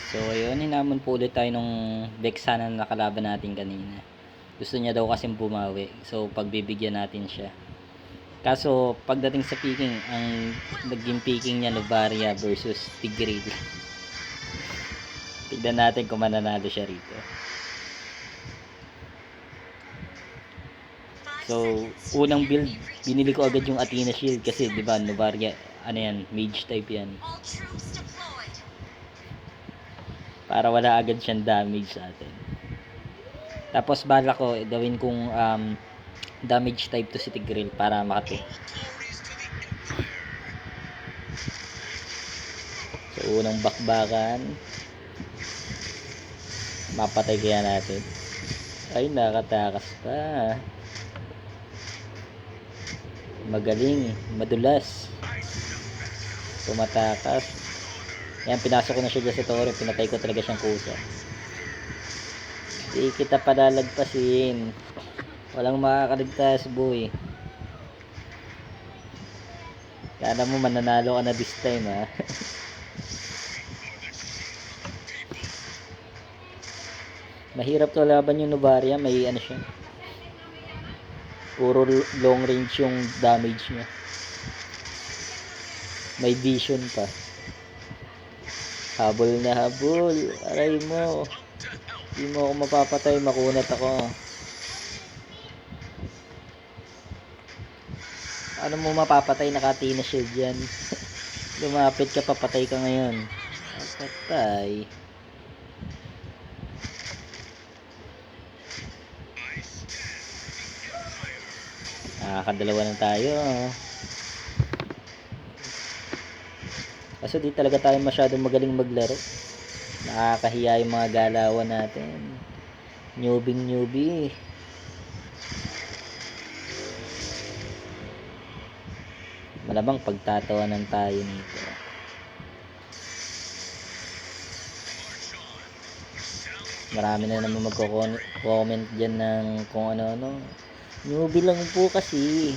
So ayun, hinamon po ulit tayo nung Vexana na nakalaban natin kanina. Gusto niya daw kasing bumawi. So pagbibigyan natin siya. Kaso pagdating sa picking, ang naging picking niya Novaria versus Tigreal. Tignan natin kung mananalo siya rito. So unang build, binili ko agad yung Athena Shield kasi 'di ba Novaria, ano yan, mage type yan. Para wala agad siyang damage sa atin. Tapos bala ko gawin kong damage type to si Tigreal para makati. So unang bakbakan, mapatay kaya natin. Ay, nakatakas pa. Magaling, madulas. Tumatakas. Yan, pinasok ko na siya dyan sa toro. Pinatay ko talaga siyang kusa. Di kita palalagpasin. Walang makakaligtas, boy. Kala mo mananalo ka na this time, ha. Mahirap to laban yung Novaria. May ano siya. Puro long range yung damage niya. May vision pa. Habol na habol. Aray mo. Hindi mo ako mapapatay. Makunat ako. Ano mo mapapatay? Naka-Athena Shield yan. Lumapit ka, papatay ka ngayon. Patay. Nakakadalawa na tayo. Kaso di talaga tayo masyadong magaling maglaro. Nakakahiya yung mga galawan natin. Newbie. Malamang pagtatawanan tayo nito. Marami na naman magko-comment dyan ng kung ano-ano. Newbie lang po kasi.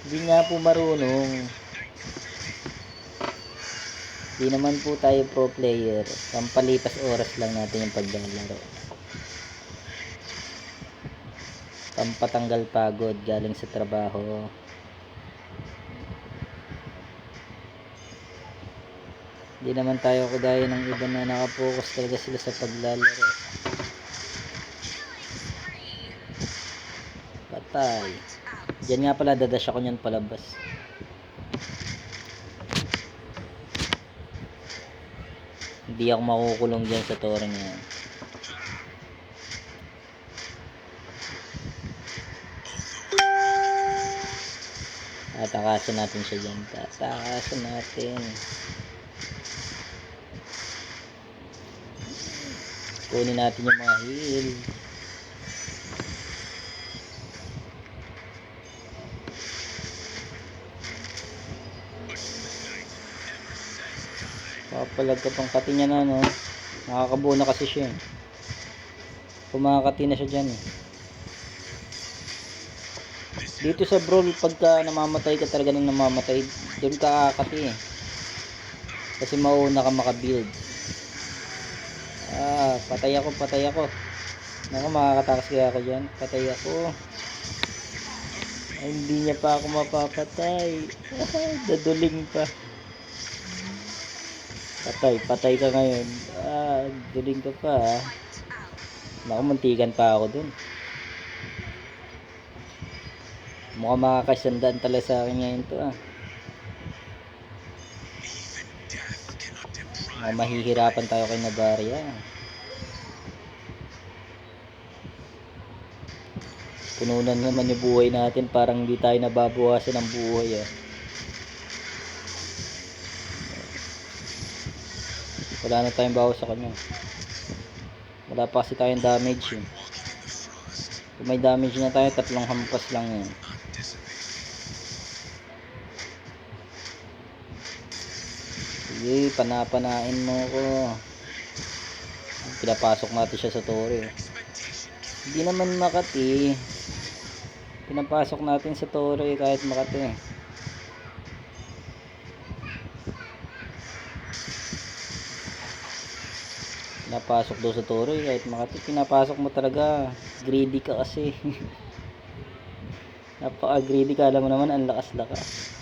Hindi nga po marunong. Di naman po tayo pro player. Pampalipas oras lang natin yung paglalaro. Pampatanggal pagod galing sa trabaho. Di naman tayo kagaya ng iba na nakapokus talaga sila sa paglalaro. Patay. Diyan nga pala, dadash ako niyan palabas. Hindi ako makukulong dyan sa toro na yan. Tatakasan natin siya dyan. Tatakasan natin. Kunin natin yung mga heal. Papalag ka pang kati niya na, no? Nakakabuo na kasi siya. Kumakati na siya dyan, eh. Dito sa brawl, pagka namamatay ka talaga ng namamatay, doon ka akati, eh. Kasi mauna ka makabuild. Patay ako. Naku, makakatakas kaya ako dyan. Patay ako. Ay, hindi niya pa ako mapapatay. Daduling pa. Patay ka ngayon. Duling ka pa, ha. Naku, muntikan pa ako dun. Mukhang makakasandaan talaga sa akin ngayon to, ha. Mahihirapan tayo kay Novaria. Pununan naman yung buhay natin, parang hindi tayo nababawasan ng buhay, ha. Wala na tayong bawas sa kanya. Wala pa kasi tayong damage, eh. Kung may damage na tayo, 3 hampas lang yan. Sige, panapanain mo ko. Pinapasok natin siya sa tore. Hindi naman makati. Pinapasok natin sa tore kahit makati. Pinapasok daw sa toro eh. Kahit makati, pinapasok mo talaga. Greedy ka kasi. Napaka-greedy ka. Alam mo naman, ang lakas-lakas.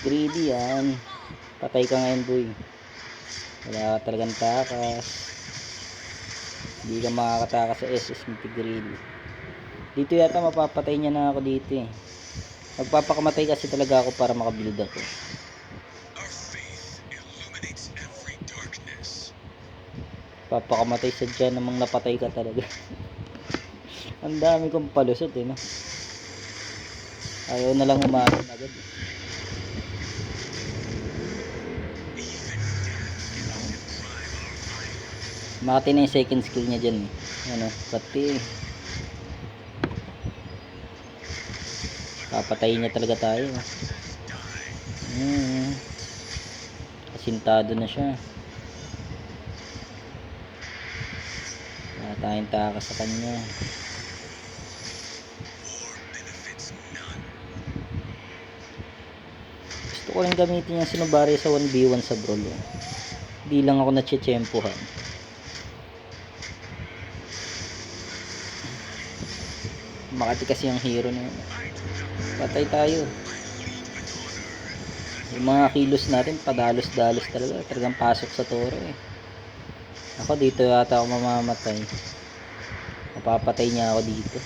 Greedy yan. Patay ka ngayon, boy. Wala ka talagang takas. Hindi ka makakatakas sa SS Multigrill. Dito yata mapapatay niya na ako dito eh. Magpapakamatay kasi talaga ako para makabuild ako. Papakamatay sa dyan namang napatay ka talaga. Ang dami kong palusot eh, no? Ayaw na lang umakin agad eh. Makati na yung second skill niya dyan eh. Ano, pati papatayin niya talaga tayo. Asintado na siya. Wala tayong takas sa kanya. Gusto ko rin gamitin yung Sinubari sa 1v1 sa brawl. Hindi lang ako natsyetsyempohan. Makati kasi yung hero na yun. Patay tayo. Yung mga kilos natin padalos-dalos talaga. Talagang pasok sa toro eh. Ako dito yata ako mamamatay. Mapapatay niya ako dito.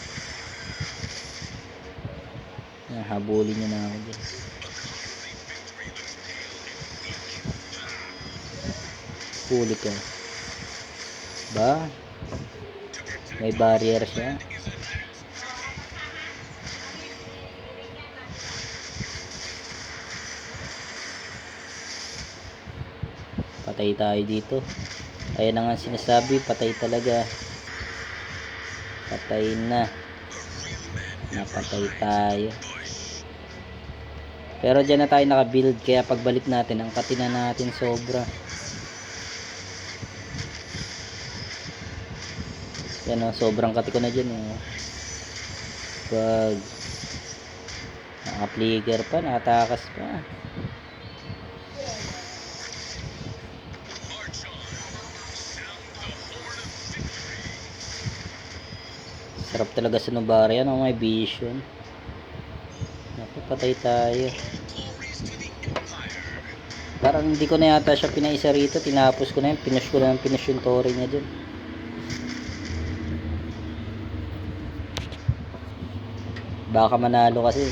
Habulin niya na ako dyan. Huli ka. Ba? May barrier siya. Patay tayo dito. Ayan na nga sinasabi, patay talaga. Patay na. Napatay tayo. Pero dyan na tayo nakabuild, kaya pagbalik natin, ang katina natin sobra. Yan o, sobrang kati ko na dyan eh. Pag naka-flicker pa, nakatakas pa. Sarap talaga sa Nubari yan, may vision. Naku, patay tayo. Parang hindi ko na yata siya pinaisa rito. Tinapos ko na yun, pinush ko na yung tori niya dyan. Baka manalo kasi.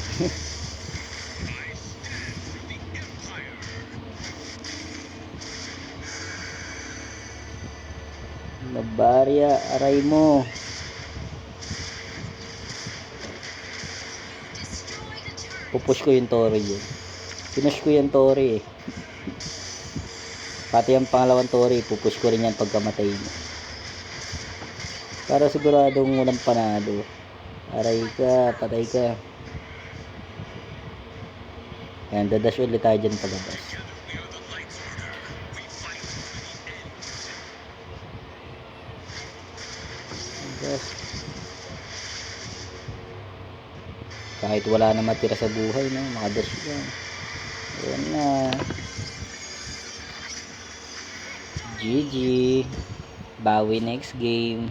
Nabarya, aray mo. Pupush ko yung tori yun. Pinush ko yung tori eh. Pati yung pangalawang tori, pupush ko rin yan pagkamatay niya. Para siguradong walang panalo. Aray ka, patay ka. Ayan, dadash ulit tayo dyan palabas. Kahit wala na matira sa buhay, no? Makadash yan. Ayan na. GG. Bawi next game.